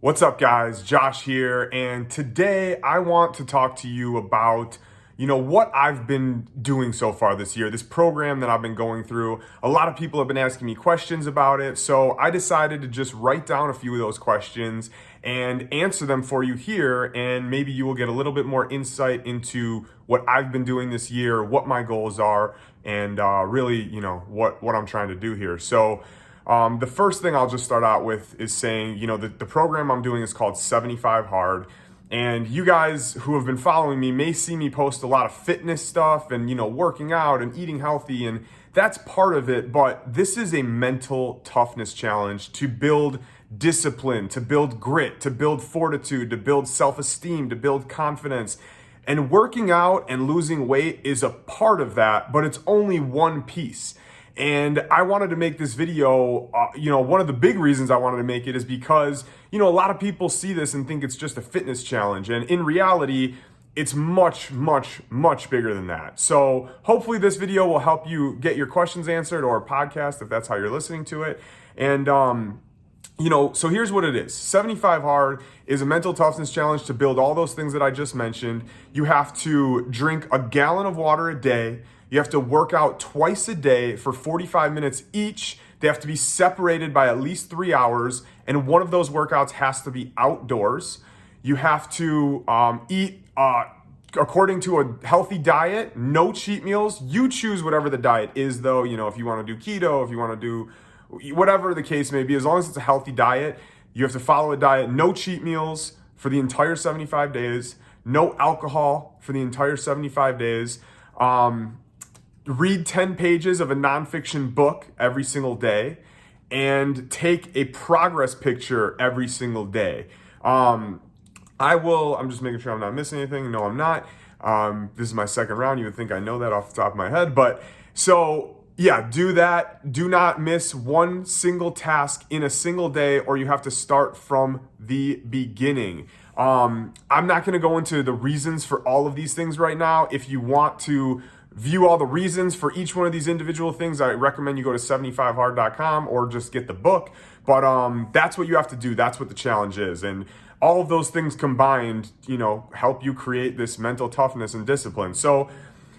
What's up, guys? Josh here, and today I want to talk to you about, what I've been doing so far this year, this program that I've been going through. A lot of people have been asking me questions about it, so I decided to just write down a few of those questions and answer them for you here, and maybe you will get a little bit more insight into what I've been doing this year, what my goals are, and really, what I'm trying to do here. So, the first thing I'll just start out with is saying, the program I'm doing is called 75 Hard. And you guys who have been following me may see me post a lot of fitness stuff and, working out and eating healthy. And that's part of it. But this is a mental toughness challenge to build discipline, to build grit, to build fortitude, to build self-esteem, to build confidence. And working out and losing weight is a part of that, but it's only one piece. And I wanted to make this video, one of the big reasons I wanted to make it is because, a lot of people see this and think it's just a fitness challenge. And in reality, it's much, much, much bigger than that. So hopefully this video will help you get your questions answered, or a podcast if that's how you're listening to it. And, so here's what it is. 75 Hard is a mental toughness challenge to build all those things that I just mentioned. You have to drink a gallon of water a day. You have to work out twice a day for 45 minutes each. They have to be separated by at least 3 hours, and one of those workouts has to be outdoors. You have to eat according to a healthy diet, no cheat meals. You choose whatever the diet is, though. If you want to do keto, if you want to do whatever the case may be, as long as it's a healthy diet, you have to follow a diet. No cheat meals for the entire 75 days. No alcohol for the entire 75 days. Read 10 pages of a nonfiction book every single day, and take a progress picture every single day. I'm just making sure I'm not missing anything. No, I'm not. This is my second round. You would think I know that off the top of my head, but so yeah, do that. Do not miss one single task in a single day, or you have to start from the beginning. I'm not going to go into the reasons for all of these things right now. If you want to view all the reasons for each one of these individual things, I recommend you go to 75hard.com or just get the book. But that's what you have to do. That's what the challenge is. And all of those things combined, help you create this mental toughness and discipline. So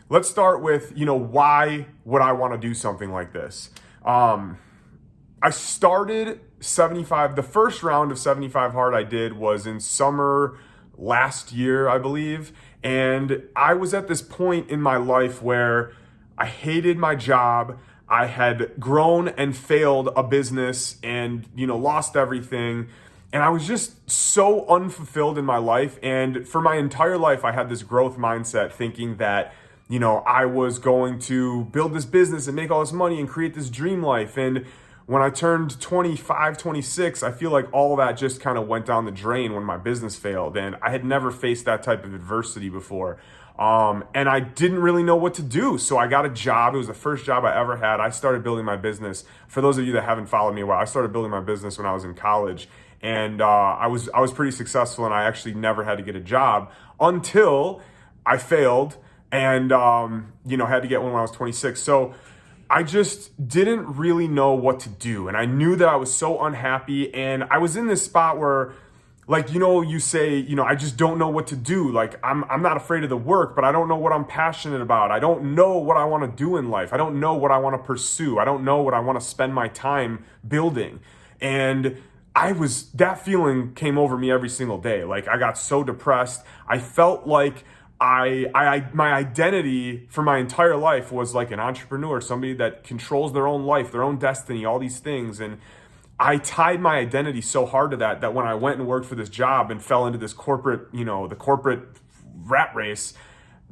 let's start with, why would I want to do something like this? I started 75, the first round of 75 Hard I did was in summer last year, I believe. And I was at this point in my life where I hated my job. I had grown and failed a business and, lost everything. And I was just so unfulfilled in my life. And for my entire life, I had this growth mindset thinking that, I was going to build this business and make all this money and create this dream life. And when I turned 25, 26, I feel like all that just kind of went down the drain when my business failed. And I had never faced that type of adversity before. And I didn't really know what to do. So I got a job. It was the first job I ever had. I started building my business. For those of you that haven't followed me a while, I started building my business when I was in college. And I was pretty successful, and I actually never had to get a job until I failed and, had to get one when I was 26. So I just didn't really know what to do. And I knew that I was so unhappy. And I was in this spot where, you say, I just don't know what to do. Like, I'm not afraid of the work, but I don't know what I'm passionate about. I don't know what I want to do in life. I don't know what I want to pursue. I don't know what I want to spend my time building. And that feeling came over me every single day. Like, I got so depressed. I felt like my identity for my entire life was like an entrepreneur, somebody that controls their own life, their own destiny, all these things. And I tied my identity so hard to that when I went and worked for this job and fell into this corporate, the corporate rat race,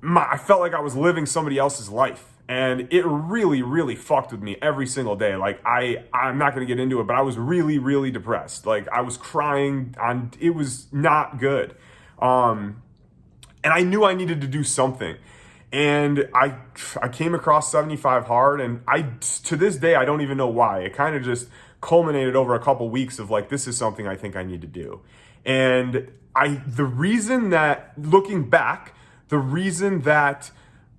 I felt like I was living somebody else's life. And it really, really fucked with me every single day. Like, I'm not going to get into it, but I was really, really depressed. Like, I was crying. It was not good. And I knew I needed to do something. And I came across 75 Hard, and to this day, I don't even know why. It kind of just culminated over a couple weeks of like, this is something I think I need to do. And the reason that, looking back, the reason that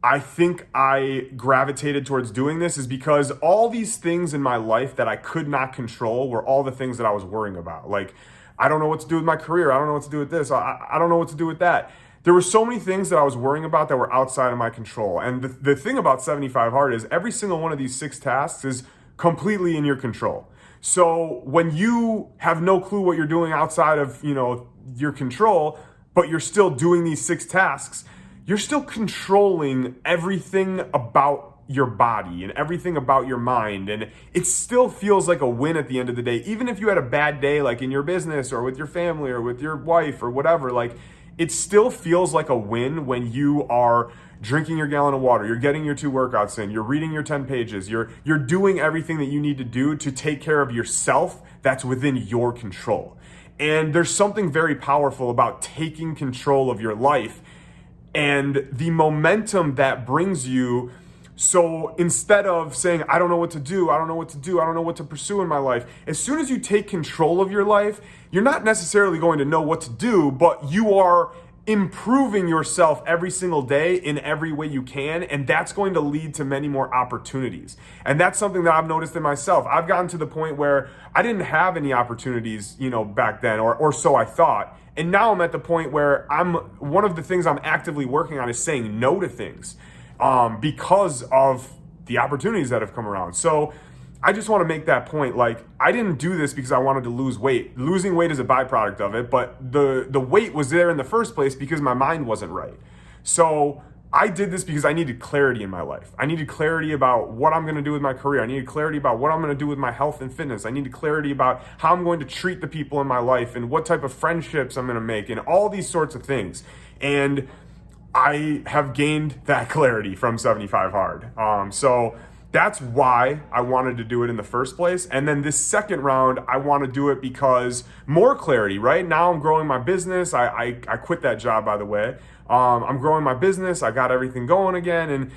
I think I gravitated towards doing this is because all these things in my life that I could not control were all the things that I was worrying about. Like, I don't know what to do with my career. I don't know what to do with this. I don't know what to do with that. There were so many things that I was worrying about that were outside of my control. And the thing about 75 Hard is every single one of these 6 tasks is completely in your control. So when you have no clue what you're doing outside of, your control, but you're still doing these 6 tasks, you're still controlling everything about your body and everything about your mind. And it still feels like a win at the end of the day. Even if you had a bad day, like in your business or with your family or with your wife or whatever, like it still feels like a win when you are drinking your gallon of water, you're getting your 2 workouts in, you're reading your 10 pages, you're doing everything that you need to do to take care of yourself that's within your control. And there's something very powerful about taking control of your life and the momentum that brings you. So instead of saying, I don't know what to do, I don't know what to do, I don't know what to pursue in my life, as soon as you take control of your life, you're not necessarily going to know what to do, but you are improving yourself every single day in every way you can, and that's going to lead to many more opportunities. And that's something that I've noticed in myself. I've gotten to the point where I didn't have any opportunities, back then, or so I thought. And now I'm at the point where one of the things I'm actively working on is saying no to things. Because of the opportunities that have come around. So I just want to make that point. Like, I didn't do this because I wanted to lose weight. Losing weight is a byproduct of it, but the weight was there in the first place because my mind wasn't right. So I did this because I needed clarity in my life. I needed clarity about what I'm going to do with my career. I needed clarity about what I'm going to do with my health and fitness. I needed clarity about how I'm going to treat the people in my life and what type of friendships I'm going to make and all these sorts of things. And I have gained that clarity from 75 Hard. So that's why I wanted to do it in the first place. And then this second round, I want to do it because more clarity, right? Now I'm growing my business. I quit that job, by the way. I'm growing my business. I got everything going again. And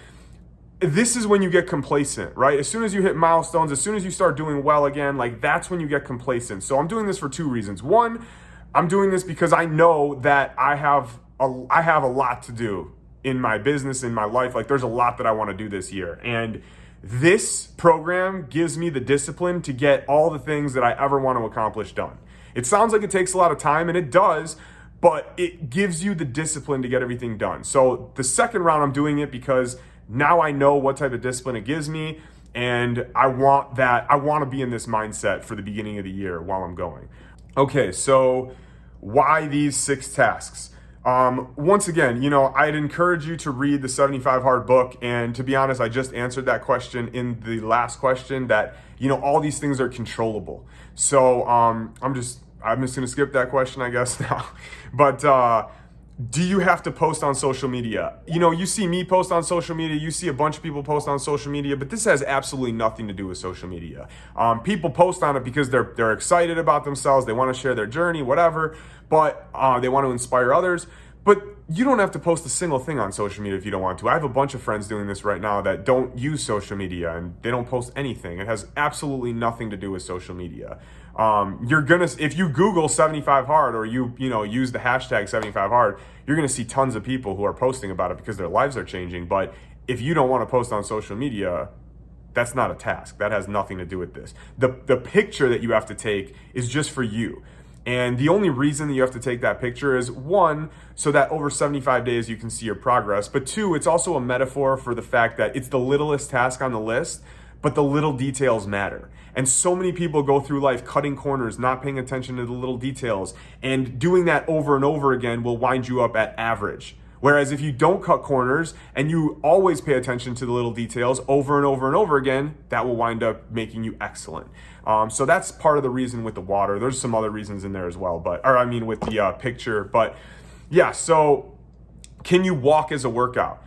this is when you get complacent, right? As soon as you hit milestones, as soon as you start doing well again, like that's when you get complacent. So I'm doing this for 2 reasons. One, I'm doing this because I know that I have a lot to do in my business, in my life. Like there's a lot that I want to do this year. And this program gives me the discipline to get all the things that I ever want to accomplish done. It sounds like it takes a lot of time, and it does, but it gives you the discipline to get everything done. So the second round, I'm doing it because now I know what type of discipline it gives me. And I want to be in this mindset for the beginning of the year while I'm going. Okay, so why these 6 tasks? Once again, I'd encourage you to read the 75 Hard book. And to be honest, I just answered that question in the last question that, all these things are controllable. So, I'm just going to skip that question, I guess now. But, do you have to post on social media? You see me post on social media, you see a bunch of people post on social media, but this has absolutely nothing to do with social media. People post on it because they're excited about themselves, they want to share their journey, whatever, but they want to inspire others. But you don't have to post a single thing on social media if you don't want to. I have a bunch of friends doing this right now that don't use social media and they don't post anything. It has absolutely nothing to do with social media. If you Google 75 Hard or you use the hashtag 75 Hard, you're gonna see tons of people who are posting about it because their lives are changing. But if you don't want to post on social media, that's not a task. That has nothing to do with this. The picture that you have to take is just for you. And the only reason that you have to take that picture is 1, so that over 75 days you can see your progress. But 2, it's also a metaphor for the fact that it's the littlest task on the list, but the little details matter. And so many people go through life cutting corners, not paying attention to the little details. And doing that over and over again will wind you up at average. Whereas if you don't cut corners and you always pay attention to the little details over and over and over again, that will wind up making you excellent. So that's part of the reason with the water. There's some other reasons in there as well, with the picture. But yeah, so can you walk as a workout?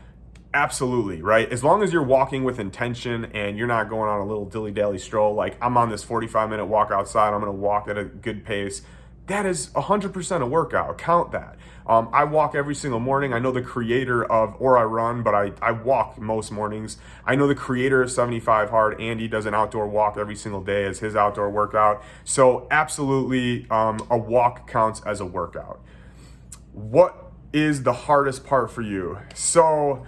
Absolutely, right? As long as you're walking with intention and you're not going on a little dilly-dally stroll, like I'm on this 45-minute walk outside, I'm going to walk at a good pace. That is 100% a workout. Count that. I walk every single morning. I know the creator or I run, but I walk most mornings. I know the creator of 75 Hard, Andy, does an outdoor walk every single day as his outdoor workout. So absolutely, a walk counts as a workout. What is the hardest part for you? So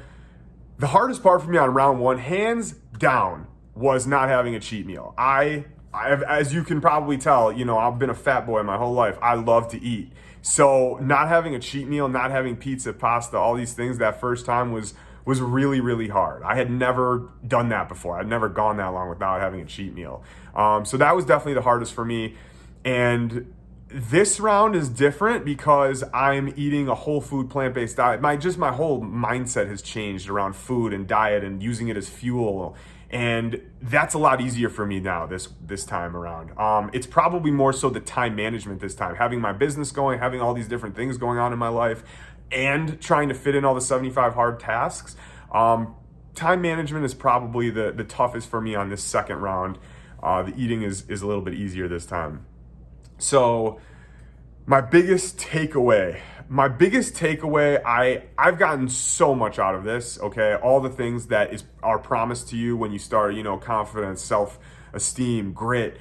the hardest part for me on round 1, hands down, was not having a cheat meal. I as you can probably tell, I've been a fat boy my whole life. I love to eat. So not having a cheat meal, not having pizza, pasta, all these things that first time was really, really hard. I had never done that before. I'd never gone that long without having a cheat meal. So that was definitely the hardest for me. And this round is different because I'm eating a whole food plant-based diet. My whole mindset has changed around food and diet and using it as fuel. And that's a lot easier for me now this time around. It's probably more so the time management this time, having my business going, having all these different things going on in my life, and trying to fit in all the 75 hard tasks. Time management is probably the toughest for me on this second round. The eating is a little bit easier this time. So my biggest takeaway, I've gotten so much out of this, okay? All the things that are promised to you when you start, confidence, self-esteem, grit,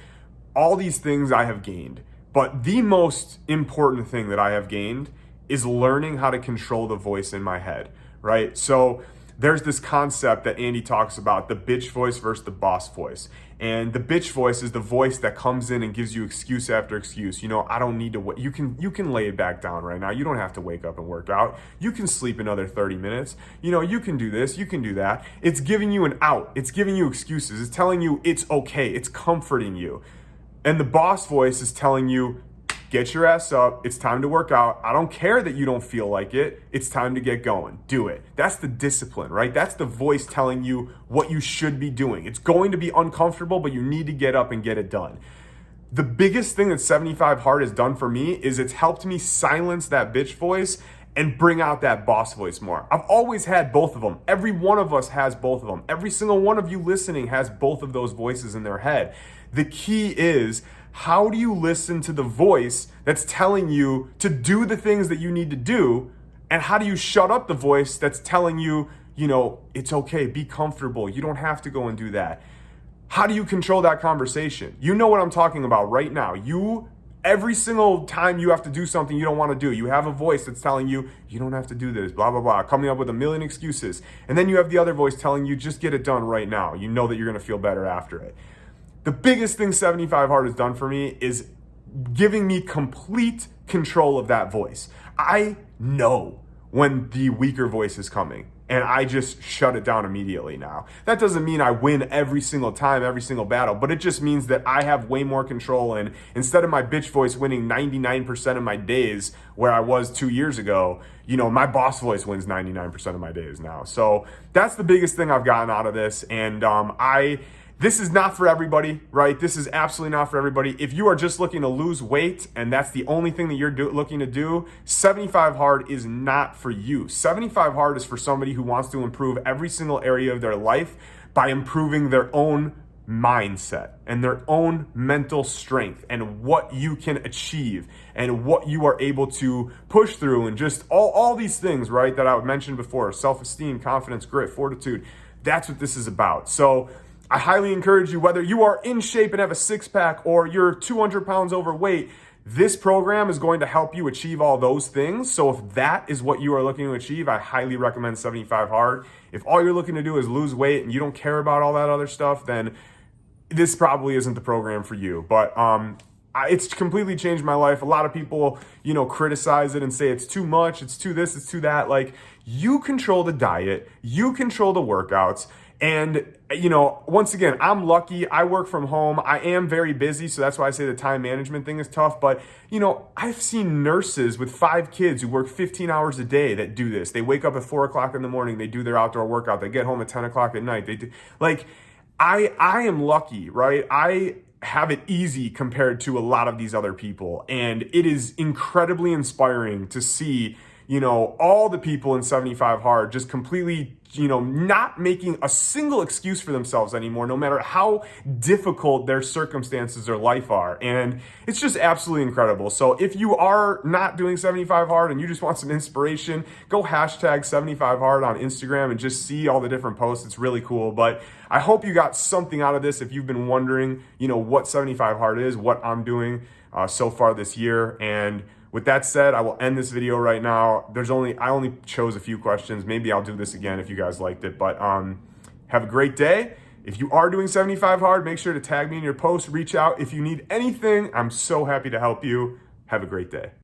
all these things I have gained. But the most important thing that I have gained is learning how to control the voice in my head, right? So there's this concept that Andy talks about, the bitch voice versus the boss voice. And the bitch voice is the voice that comes in and gives you excuse after excuse. I don't need to wait. You can lay it back down right now. You don't have to wake up and work out. You can sleep another 30 minutes. You can do this, you can do that. It's giving you an out. It's giving you excuses. It's telling you it's okay. It's comforting you. And the boss voice is telling you, get your ass up. It's time to work out. I don't care that you don't feel like it. It's time to get going. Do it. That's the discipline, right? That's the voice telling you what you should be doing. It's going to be uncomfortable, but you need to get up and get it done. The biggest thing that 75 Hard has done for me is it's helped me silence that bitch voice and bring out that boss voice more. I've always had both of them. Every one of us has both of them. Every single one of you listening has both of those voices in their head. The key is, how do you listen to the voice that's telling you to do the things that you need to do? And how do you shut up the voice that's telling you, it's okay, be comfortable. You don't have to go and do that. How do you control that conversation? You know what I'm talking about right now. Every single time you have to do something you don't want to do, you have a voice that's telling you, you don't have to do this, blah, blah, blah, coming up with a million excuses. And then you have the other voice telling you, just get it done right now. You know that you're going to feel better after it. The biggest thing 75 Hard has done for me is giving me complete control of that voice. I know when the weaker voice is coming, and I just shut it down immediately now. That doesn't mean I win every single time, every single battle, but it just means that I have way more control, and instead of my bitch voice winning 99% of my days where I was 2 years ago, my boss voice wins 99% of my days now. So that's the biggest thing I've gotten out of this, and this is not for everybody, right? This is absolutely not for everybody. If you are just looking to lose weight and that's the only thing that you're looking to do, 75 Hard is not for you. 75 Hard is for somebody who wants to improve every single area of their life by improving their own mindset and their own mental strength and what you can achieve and what you are able to push through, and just all these things, right, that I mentioned before: self-esteem, confidence, grit, fortitude. That's what this is about. So I highly encourage you, whether you are in shape and have a six-pack or you're 200 pounds overweight, this program is going to help you achieve all those things. So if that is what you are looking to achieve, I highly recommend 75 Hard. If all you're looking to do is lose weight and you don't care about all that other stuff, then this probably isn't the program for you. But it's completely changed my life. A lot of people, criticize it and say it's too much, it's too this, it's too that. Like, you control the diet, you control the workouts. And, once again, I'm lucky. I work from home. I am very busy, so that's why I say the time management thing is tough. But, I've seen nurses with 5 kids who work 15 hours a day that do this. They wake up at 4 o'clock in the morning. They do their outdoor workout. They get home at 10 o'clock at night. They do, I am lucky, right? I have it easy compared to a lot of these other people. And it is incredibly inspiring to see, all the people in 75 Hard just completely, not making a single excuse for themselves anymore, no matter how difficult their circumstances or life are. And it's just absolutely incredible. So if you are not doing 75 Hard and you just want some inspiration, go hashtag 75 Hard on Instagram and just see all the different posts. It's really cool. But I hope you got something out of this. If you've been wondering, what 75 Hard is, what I'm doing so far this year. And with that said, I will end this video right now. I only chose a few questions. Maybe I'll do this again if you guys liked it. But have a great day. If you are doing 75 hard, make sure to tag me in your post, reach out. If you need anything, I'm so happy to help you. Have a great day.